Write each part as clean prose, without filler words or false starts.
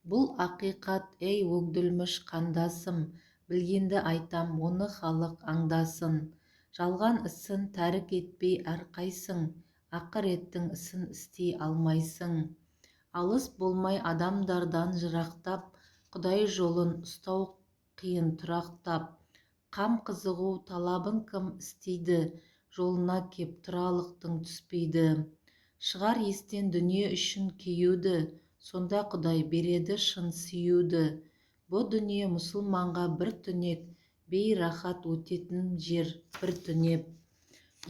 Бұл ақиқат, ей өгділміш қандасым, білгенді айтам, оны халық аңдасын. Жалған ісін тәрік етпей әрқайсың, ақыреттің ісін істей алмайсың. Алыс болмай адамдардан жырақтап, Құдай жолын ұстау қиын тұрақтап. Қам қызығу талабын кім істейді, жолына кеп тұралықтың түспейді. Шығар естен дүние үшін кеюді, сонда Құдай береді шын сүюді. Бұ дүние мұсылманға бір түнек, бейрахат өтетін жер бір түнеп.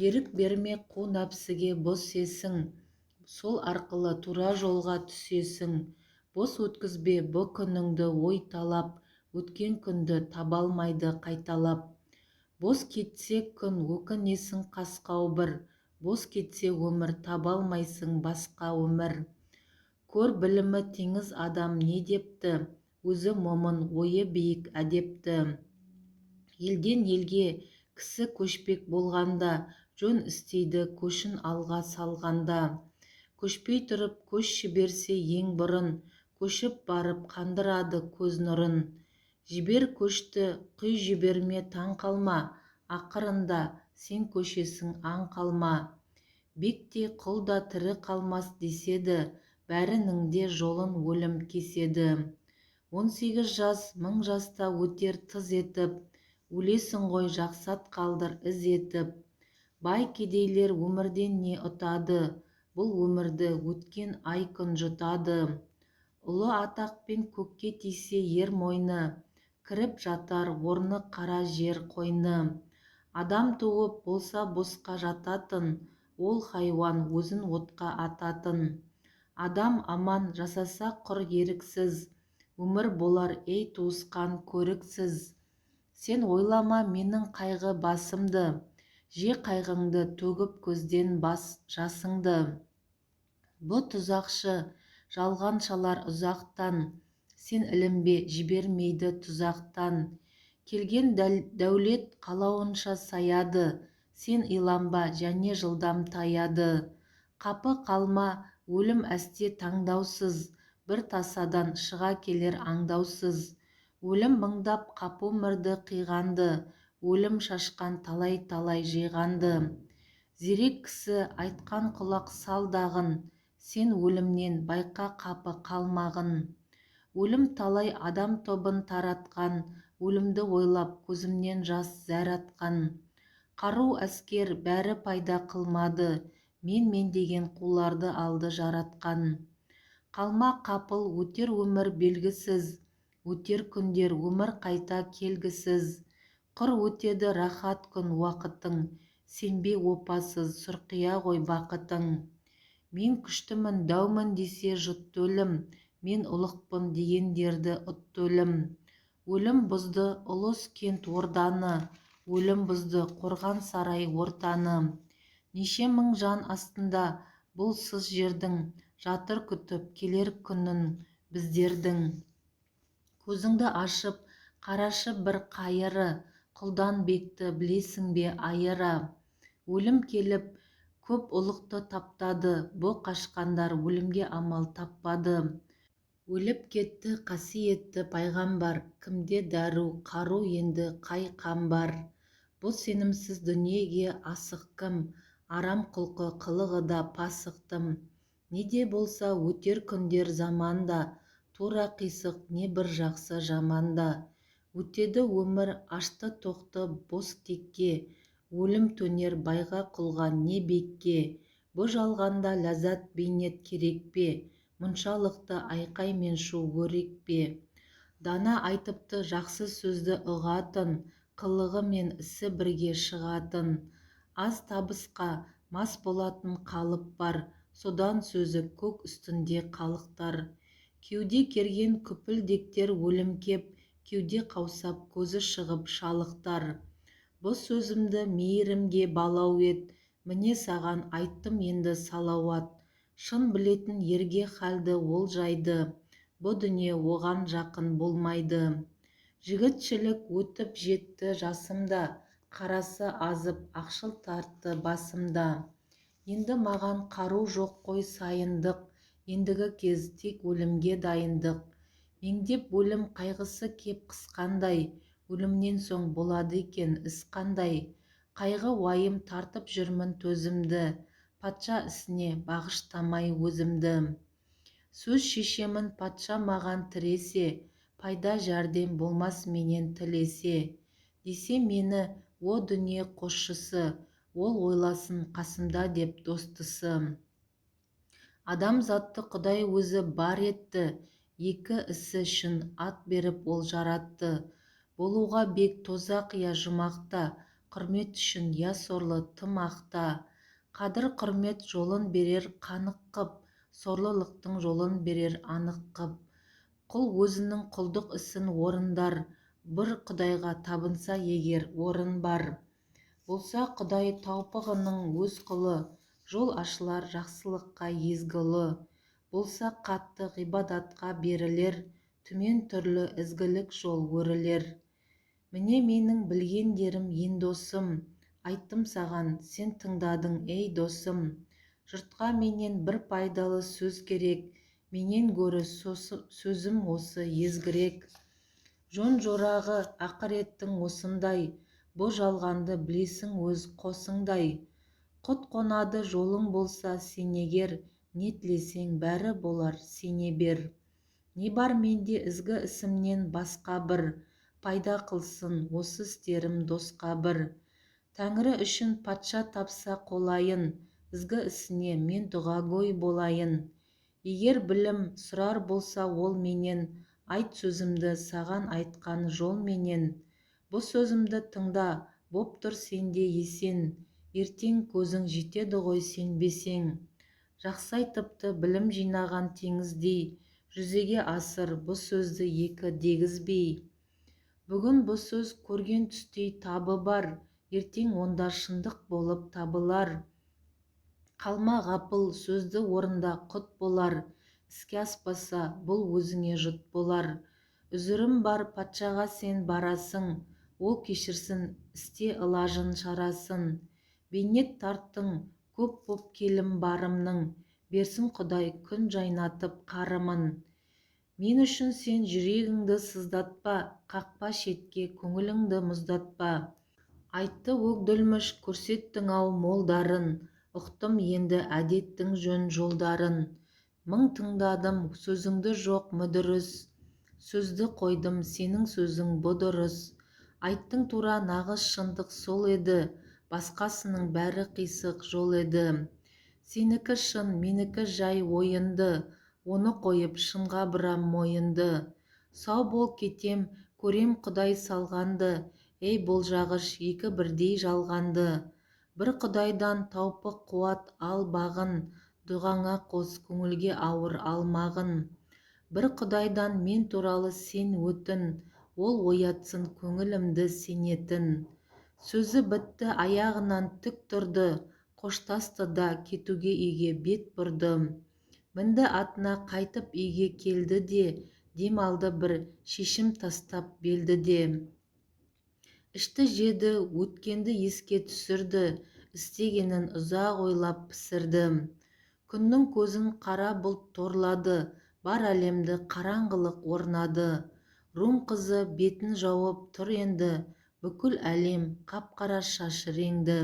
Ерік берме қу нәпсіге бос сесің, сол арқылы тура жолға түсесің. Бос өткізбе бұ күніңді ой талап, өткен күнді табалмайды қайталап. Бос кетсе күн өкінесің қасқау бір, бос кетсе өмір табалмайсың басқа өмір. Көр білімі теңіз адам не депті, өзі момын ойы биік әдепті. Елден елге кісі көшпек болғанда, жөн істейді көшін алға салғанда. Көшпей тұрып көш жіберсе ең бұрын, көшіп барып қандырады көз нұрын. Жібер көшті, құй жіберме таң қалма, ақырында сен көшесің аң қалма. Бекте құл да тірі қалмас деседі, бәрінің де жолын өлім кеседі. 18 жас 1000 жаста өтер тыз етіп, өлесің ғой жақсат қалдыр із етіп. Бай кедейлер өмірден не ұтады, бұл өмірді өткен ай күн жұтады. Ұлы атақпен көкке тисе ер мойны, кіріп жатар орны қара жер қойны. Адам туып болса босқа жататын, ол хайуан өзін отқа ататын. Адам аман жасаса құр еріксіз, өмір болар ей туысқан көріксіз. Сен ойлама менің қайғы басымды, же қайғыңды төгіп көзден бас жасыңды. Бұ тұзақшы жалғаншалар ұзақтан, сен ілінбе жібермейді тұзақтан. Келген дәулет қалауынша саяды, сен иланба және жылдам таяды. Қапы қалма, өлім әсте таңдаусыз, бір тасадан шыға келер аңдаусыз. Өлім мыңдап қап өмірді қиғанды, өлім шашқан талай-талай жиғанды. Зерек кісі айтқан құлақ салдағын, сен өлімнен байқа қапы қалмағын. Өлім талай адам тобын таратқан, өлімді ойлап көзімнен жас зәр атқан. Қару әскер бәрі пайда қылмады, мен деген қуларды алды жаратқан. Қалма қапыл өтер өмір белгісіз, өтер күндер өмір қайта келгісіз. Құр өтеді рахат күн уақытың, сенбе опасыз сұрқия ғой бақытың. Мен күштімін дәумін десе жұтты өлім, мен ұлықпын дегендерді ұтты өлім. Өлім бұзды ұлыс кент орданы, өлім бұзды қорған сарай ортаны. Неше мың жан астында бұл сыз жердің, жатыр күтіп келер күнін біздердің. Көзіңді ашып қарашы бір қайыры, құлдан бекті білесің бе айыры. Өлім келіп көп ұлықты таптады, бұ қашқандар өлімге амал таппады. Өліп кетті қасиетті пайғамбар, кімде дәру қару енді қай қамбар. Бұ сенімсіз дүниеге асық кім, арам құлқы қылығы да пасықтым. Неде болса өтер күндер заманда, тура қисық не бір жақсы жаманда. Өтеді өмір ашты тоқты бос текке, өлім төнер байға құлға не бекке. Бұ жалғанда ләззат бейнет керек пе, мұншалықты айқай мен шу өрек пе. Дана айтыпты жақсы сөзді ұғатын, қылығы мен ісі бірге шығатын. Аз табысқа мас болатын қалып бар, содан сөзі көк үстінде қалықтар. Кеуде керген күпілдектер өлім кеп, кеуде қаусап көзі шығып шалықтар. Бұ сөзімді мейірімге балау ет, міне саған айттым енді салауат. Шын білетін ерге халді ол жайды, бұ дүние оған жақын болмайды. Жігітшілік өтіп жетті жасымда, қарасы азып ақшыл тартты басымда. Енді маған қару жоқ қой сайындық, ендігі кез тек өлімге дайындық. меңдеп өлім қайғысы кеп қысқандай, өлімнен соң болады екен іс қандай. Қайғы уайым тартып жүрмін төзімді, патша ісіне бағыштамай өзімді. Сөз шешемін патша маған тіресе, пайда жәрдем болмас менен тілесе. Десе мені о дүние қосшысы, ол ойласын қасымда деп достысы. Адамзатты Құдай өзі бар етті, екі ісі үшін ат беріп ол жаратты. Болуға бек тозақ я жұмақта, құрмет үшін я сорлы тым ақта. Қадір құрмет жолын берер қанық қып, сорлылықтың жолын берер анық қып. Құл өзінің құлдық ісін орындар, бір Құдайға табынса егер орын бар. Болса Құдай таупығының өз құлы, жол ашылар жақсылыққа езгілі. Болса қатты ғибадатқа берілер, түмен түрлі ізгілік жол өрілер. Міне менің білгендерім ен досым, айттым саған, сен тыңдадың ей досым. Жұртқа менен бір пайдалы сөз керек, менен гөрі сөзім осы езгірек. Жон жорағы ақыреттің осындай, бұ жалғанды білесің өз қосыңдай. Құт қонады жолың болса сен егер, не тілесең бәрі болар сене бер. Не бар менде ізгі ісімнен басқа бір, пайда қылсын осы істерім досқа бір. Тәңірі үшін патша тапса қолайын, ізгі ісіне мен дұғагөй болайын. Егер білім сұрар болса ол менен, айт сөзімді саған айтқан жол менен. Бұл сөзімді тыңда, боп тұр сенде есен, ертең көзің жетеді ғой сенбесең. Жақсы айтыпты білім жинаған теңіздей, жүзеге асыр бұл сөзді екі дегізбей. Бүгін бұл сөз көрген түстей табы бар, ертең онда шындық болып табылар. Қалма ғапыл сөзді орында құт болар, іске аспаса бұл өзіңе жұт болар. Үзірім бар патшаға сен барасың, ол кешірсін істе ылажын шарасын. Бейнет тарттың көп боп келім барымның, берсін Құдай күн жайнатып қарымын. Мен үшін сен жүрегіңді сыздатпа, қақпа шетке көңіліңді мұздатпа. Айтты өгділміш көрсеттің ау молдарын, ұқтым енді әдеттің жөн жолдарын. Мың тыңдадым сөзіңді жоқ мүдіріс, сөзді қойдым сенің сөзің бұ дұрыс. Айттың тура нағыз шындық сол еді, басқасының бәрі қисық жол еді. Сенікі шын, менікі жай ойынды, оны қойып шынға бұрам мойынды. Сау бол кетем, көрем Құдай салғанды, ей болжағыш екі бірдей жалғанды. Бір Құдайдан таупық қуат ал бағын, дұғаңа қос көңілге ауыр алмағын. Бір Құдайдан мен туралы сен өтін, ол оятсын көңілімді сенетін. Сөзі бітті аяғынан тік тұрды, қоштасты да кетуге үйге бет бұрды. Мінді атына қайтып үйге келді де, дем алды бір шешім тастап белді де. Ішті жеді, өткенді еске түсірді, істегенін ұзақ ойлап пісірді. Күннің көзін қара бұлт торлады, бар әлемді қараңғылық орнады. Рум қызы бетін жауып тұр енді, бүкіл әлем қап-қара шашы реңді.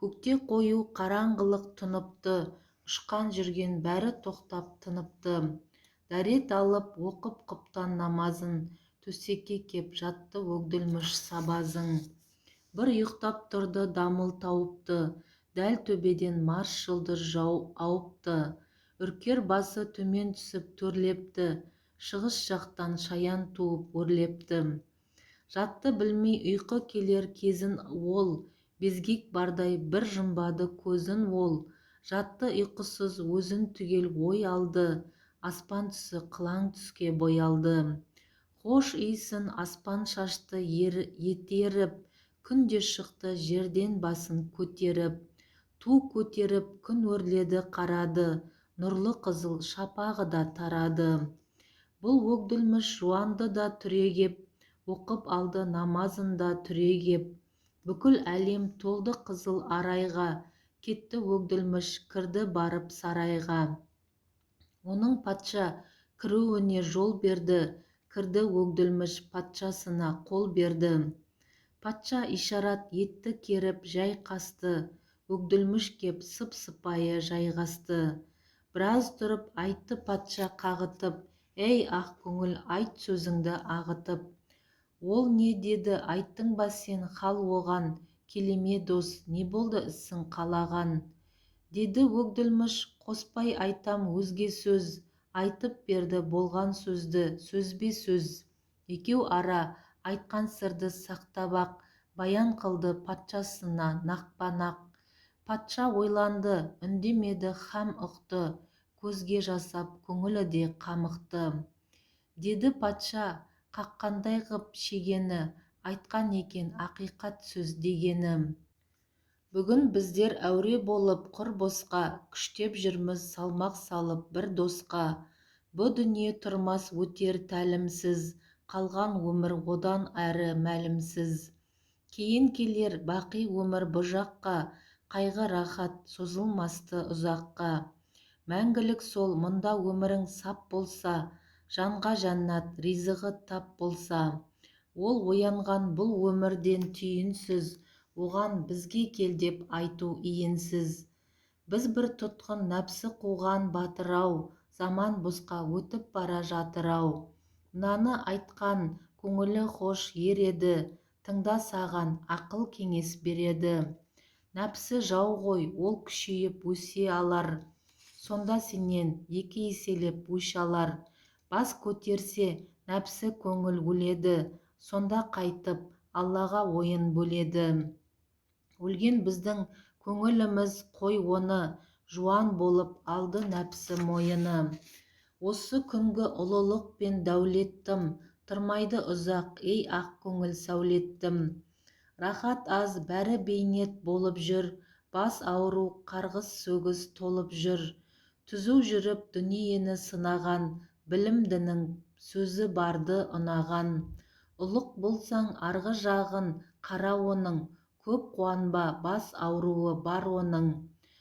Көкте қою қараңғылық тұныпты, ұшқан жүрген бәрі тоқтап тыныпты. Дәрет алып оқып құптан намазын, төсекке кеп жатты өгділміш сабазың. Бір ұйықтап тұрды дамыл тауыпты, дәл төбеден Марс жұлдыз ауыпты. Үркер басы төмен түсіп төрлепті, шығыс жақтан шаян туып өрлепті. Жатты білмей ұйқы келер кезін ол, безгек бардай бір жұмбады көзін ол. Жатты ұйқысыз өзін түгел ой алды, аспан түсі қылаң түске боялды. Хош иісін аспан шашты етеріп, күнде шықты жерден басын көтеріп. Ту көтеріп күн өрледі қарады, нұрлы қызыл шапағы да тарады. Бұл өгділміш жуанды да түрегеп, оқып алды намазында түрегеп. Бүкіл әлем толды қызыл арайға, кетті өгділміш кірді барып сарайға. Оның патша кіруіне жол берді. Кірді өгділміш патшасына қол берді. Патша ишарат етті керіп жай қасты. Өгділміш кеп сып-сыпайы жайғасты. Біраз тұрып айтты патша қағытып: «Ей ақ көңіл, айт сөзіңді ағытып». Ол не деді, айттың ба сен хал оған, келеме дос, не болды ісің қалаған? Деді өгділміш, қоспай айтам өзге сөз, айтып берді болған сөзді, сөзбе сөз. Екеу ара айтқан сырды сақтап-ақ, баян қылды патшасына нақпа-нақ. Патша ойланды, үндемеді һәм ұқты, көзге жасап көңілі де қамықты. Деді патша, қаққандай ғып шегені, айтқан екен ақиқат сөз дегені. Бүгін біздер әуре болып құр босқа, күштеп жүрміз салмақ салып бір досқа. Бұ дүние тұрмас өтер тәлімсіз, қалған өмір одан әрі мәлімсіз. Кейін келер бақи өмір бұ жаққа, қайғы рахат созылмасты ұзаққа. Мәңгілік сол мұнда өмірің сап болса, жанға жәннат ризығы тап болса. Ол оянған бұл өмірден түйінсіз, оған бізге кел деп айту иінсіз. Біз бір тұтқын нәпсі қуған батыр-ау, заман босқа өтіп бара жатыр-ау. Мынаны айтқан көңілі хош ер еді, тыңда саған ақыл кеңес береді. Нәпсі жау ғой, ол күшейіп өсе алар, сонда сенен екі еселеп өш алар. Бас көтерсе нәпсі көңіл өледі, сонда қайтып Аллаға ойын бөледі. Өлген біздің көңіліміз қой оны, жуан болып алды нәпсі мойыны. Осы күнгі ұлылық пен дәулеттім, тұрмайды ұзақ, ей ақ көңіл сәулеттім. Рахат аз, бәрі бейнет болып жүр, бас ауру, қарғыс сөгіс толып жүр. Түзу жүріп дүниені сынаған, білімдінің сөзі барды ұнаған. Ұлық болсаң арғы жағын қара оның, көп қуанба, бас ауруы бар оның.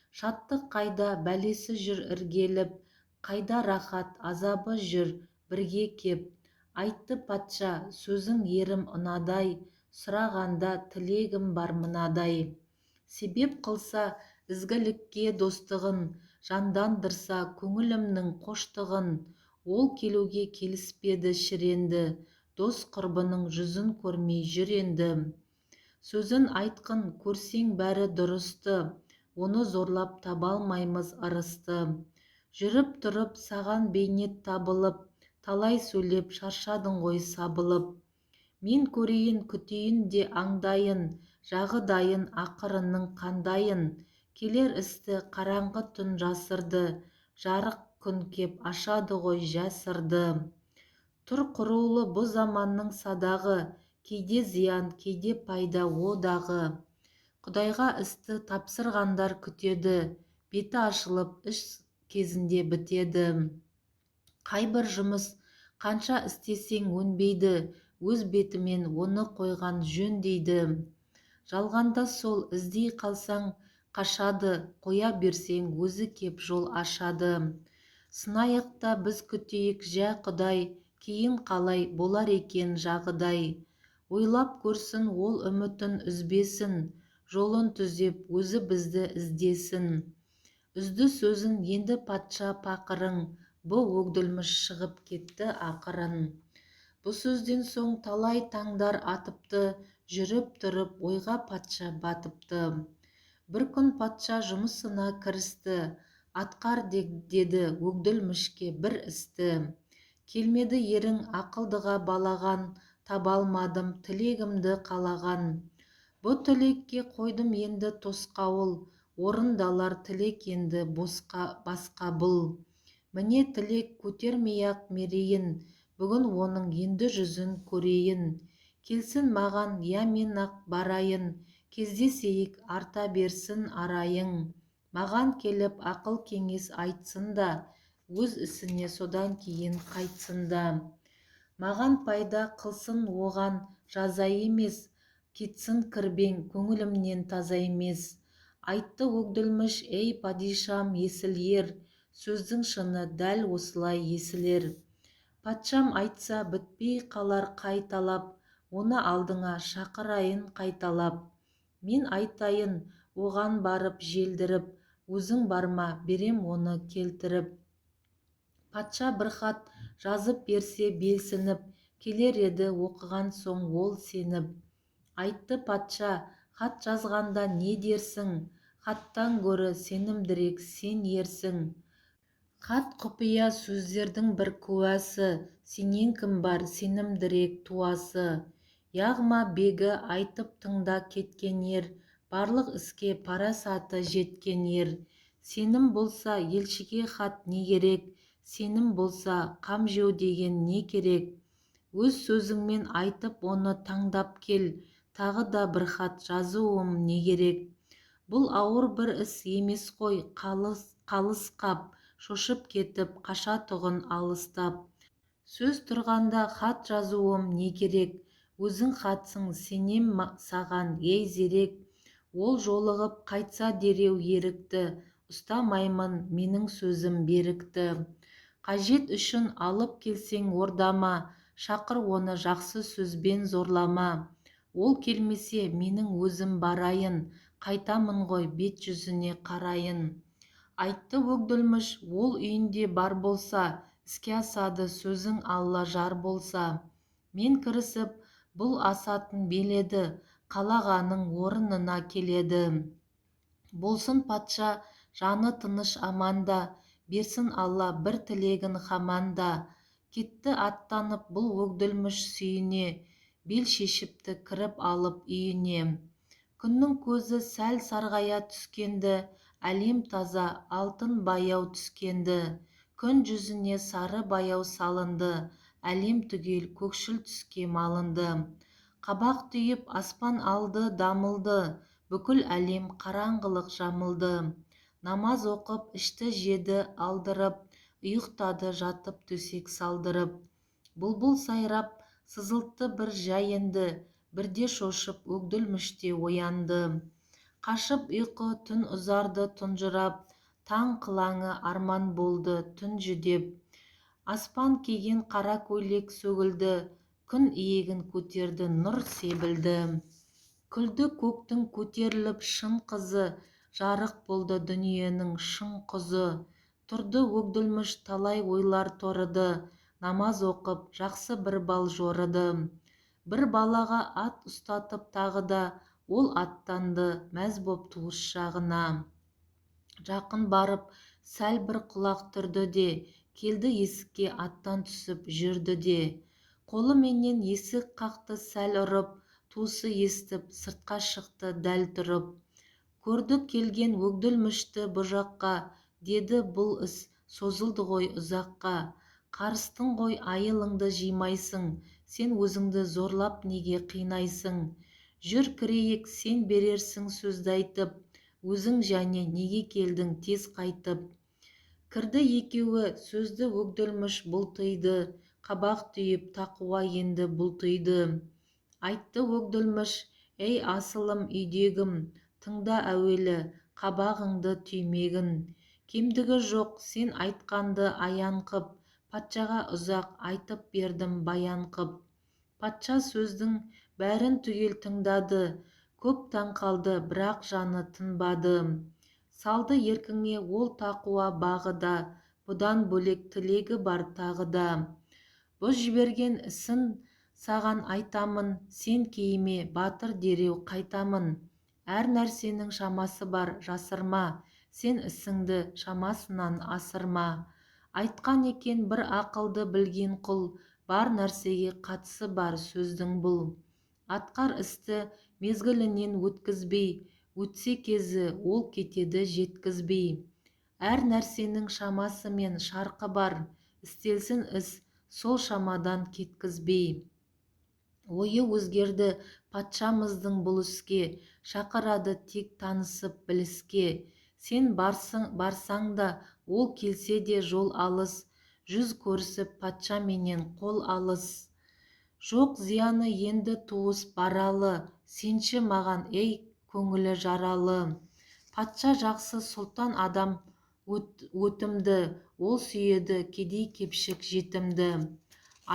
Шаттық қайда, бәлесі жүр іргеліп, қайда рахат, азабы жүр бірге кеп. Айтты патша, сөзің ерім ұнадай, сұрағанда тілегім бар мынадай. Себеп қылса ізгілікке достығын, жандандырса көңілімнің қоштығын. Ол келуге келіспеді шіренді, дос құрбының жүзін көрмей жүр енді. Сөзін айтқын, көрсең бәрі дұрысты, оны зорлап таба алмаймыз ырысты. Жүріп тұрып саған бейнет табылып, талай сөйлеп шаршадың ғой сабылып. Мен көрейін, күтейін де аңдайын, жағдайын ақырының қандайын. Келер істі қараңғы түн жасырды, жарық күн кеп ашады ғой жәсірді. Тұр құрулы бұ заманның садағы, кейде зиян, кейде пайда одағы. Құдайға істі тапсырғандар күтеді, беті ашылып іс кезінде бітеді. Қайбір жұмыс қанша істесең өнбейді, өз бетімен оны қойған жөн дейді. Жалғанда сол іздей қалсаң қашады, қоя берсең өзі кеп жол ашады. Сынайық та біз күтейік жә Құдай, кейін қалай болар екен жағдай. Ойлап көрсін ол үмітін үзбесін, жолын түзеп өзі бізді іздесін. Үзді сөзін енді патша пақырың, бұ өгділміш шығып кетті ақырын. Бұ сөзден соң талай таңдар атыпты, жүріп тұрып ойға патша батыпты. Бір күн патша жұмысына кірісті, атқар деді өгділмішке бір істі. Келмеді ерің ақылдыға балаған, таба алмадым тілегімді қалаған. Бұ тілекке қойдым енді тосқауыл, орындалар тілек енді басқа бұл. Міне тілек көтермей-ақ мерейін, бүгін оның енді жүзін көрейін. Келсін маған, я мен-ақ барайын, кездесейік арта берсін арайың. Маған келіп ақыл кеңес айтсын да, өз ісіне содан кейін қайтсын да. Маған пайда қылсын оған жаза емес, кетсін кірбең көңілімнен таза емес. Айтты өгділміш, ей падишам есіл ер, сөздің шыны дәл осылай есілер. Патшам айтса бітпей қалар қайталап, оны алдыңа шақырайын қайталап. Мен айтайын оған барып желдіріп, өзің барма берем оны келтіріп. Патша бір хат жазып берсе белсініп, келер еді оқыған соң ол сеніп. Айтты патша, хат жазғанда не дерсің, хаттан гөрі сенімдірек сен ерсің. Хат құпия сөздердің бір куәсі, сенен кім бар сенімдірек туасы. Яғма бегі айтып тыңда кеткен ер, барлық іске парасаты жеткен ер. Сенім болса елшіге хат не керек, сенім болса қам жеу деген не керек. Өз сөзіңмен айтып оны таңдап кел, тағы да бір хат жазуым не керек. Бұл ауыр бір іс емес қой, қалысқап, шошып кетіп қашатұғын алыстап. Сөз тұрғанда хат жазуым не керек, өзің хатсың сенем саған ей зерек. Ол жолығып қайтса дереу ерікті, ұстамаймын менің сөзім берікті. Қажет үшін алып келсең ордама, шақыр оны жақсы сөзбен зорлама. Ол келмесе менің өзім барайын, қайтамын ғой бет жүзіне қарайын. Айтты өгділміш, ол үйінде бар болса, іске асады сөзің алла жар болса. Мен кірісіп, бұл асатын беледі, қалағаның орнына келеді. Болсын патша, жаны тыныш аманда, берсін алла бір тілегін хаманда. Кетті аттанып бұл өгділміш сүйіне, бел шешіпті кіріп алып үйіне. Күннің көзі сәл сарғая түскенді, әлем таза алтын баяу түскенді. Күн жүзіне сары баяу салынды, әлем түгел көкшіл түске малынды. Қабақ түйіп аспан алды дамылды, бүкіл әлем қараңғылық жамылды. Намаз оқып ішті жеді алдырып, ұйықтады жатып төсек салдырып. Бұлбұл сайрап сызылтты бір жайынды, бірде шошып өгділміште оянды. Қашып ұйқы түн ұзарды тұнжырап, таң қылаңы арман болды түн жүдеп. Аспан киген қара көйлек сөгілді, күн иегін көтерді нұр себілді. Күлді көктің көтеріліп шын қызы, жарық болды дүниенің шың құзы. Тұрды өгділміш талай ойлар торыды, намаз оқып жақсы бір бал жорыды. Бір балаға ат ұстатып тағы да, ол аттанды мәз боп туыс жағына. Жақын барып сәл бір құлақ түрді де, келді есікке аттан түсіп жүрді де. Қолыменен есік қақты сәл ұрып, туысы естіп сыртқа шықты дәл тұрып. Көрді келген өгділмішті бұ жаққа, деді бұл іс созылды ғой ұзаққа. Қарыстың ғой айылыңды жимайсың, сен өзіңді зорлап неге қинайсың. Жүр кірейік сен берерсің сөзді айтып, өзің және неге келдің тез қайтып. Кірді екеуі сөзді өгділміш бұлтыйды, қабақ түйіп тақуа енді бұлтыйды. Айтты өгділміш, ей асылым үйдегім, тыңда әуелі қабағыңды түймегін. Кемдігі жоқ сен айтқанды аян қып, патшаға ұзақ айтып бердім баян қып. Патша сөздің бәрін түгел тыңдады, көп таң қалды бірақ жаны тынбады. Салды еркіңе ол тақуа бағы да, бұдан бөлек тілегі бар тағы да. Бұ жіберген ісін саған айтамын, сен кейіме батыр дереу қайтамын. Әр нәрсенің шамасы бар жасырма, сен ісіңді шамасынан асырма. Айтқан екен бір ақылды білген құл, бар нәрсеге қатысы бар сөздің бұл. Атқар істі мезгілінен өткізбей, өтсе кезі ол кетеді жеткізбей. Әр нәрсенің шамасы мен шарқы бар, істелсін іс сол шамадан кеткізбей. Ойы өзгерді патшамыздың бұл іске, шақырады тек танысып біліске. Сен барсаң да ол келсе де жол алыс, жүз көрісіп патшаменен қол алыс. Жоқ зияны енді туыс баралы, сенші маған ей көңілі жаралы. Патша жақсы сұлтан адам өтімді, ол сүйеді кедей кепшік жетімді.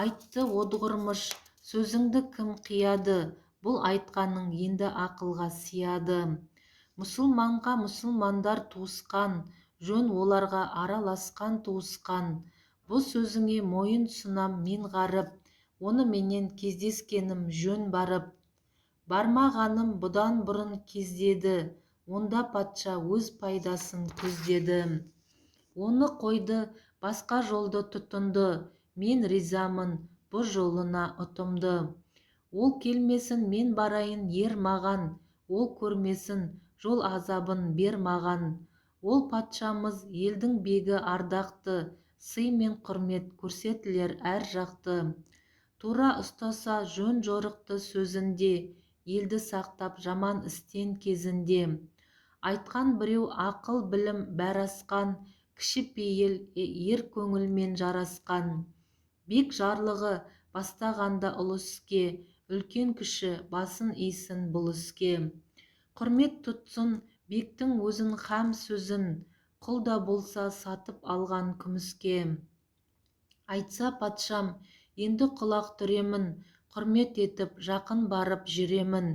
Айтты одғырмыш, сөзіңді кім қияды, бұл айтқаның енді ақылға сияды. Мұсылманға мұсылмандар туысқан, жөн оларға араласқан туысқан. Бұл сөзіңе мойын сұнам мен ғарып, оны менен кездескенім жөн барып. Бармағаным бұдан бұрын кездеді, онда патша өз пайдасын көздеді. Оны қойды, басқа жолды тұтынды, мен ризамын бұл жолына ұтымды. Ол келмесін мен барайын ер маған, ол көрмесін жол азабын бер маған. Ол патшамыз елдің бегі ардақты, сый мен құрмет көрсетілер әр жақты. Тура ұстаса жөн жорықты сөзінде, елді сақтап жаман істен кезінде. Айтқан біреу ақыл білім бәр асқан, кішіпейіл ер көңілмен жарасқан. Бек жарлығы бастағанда ұлы іске, үлкен кіші басын исін бұл іске. Құрмет тұтсын бектің өзін һәм сөзін, құл да болса сатып алған күміске. Айтса патшам, енді құлақ түремін, құрмет етіп жақын барып жүремін.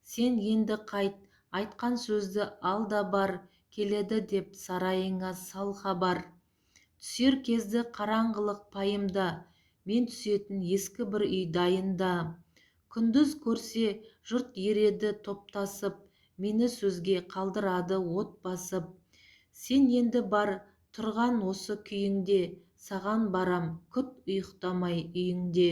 Сен енді қайт, айтқан сөзді ал да бар, келеді деп сарайыңа сал хабар. Түсер кезді қараңғылық пайымда, мен түсетін ескі бір үй дайында. Күндіз көрсе жұрт ереді топтасып, мені сөзге қалдырады от басып. Сен енді бар, тұрған осы күйіңде, саған барам, күт ұйықтамай үйіңде.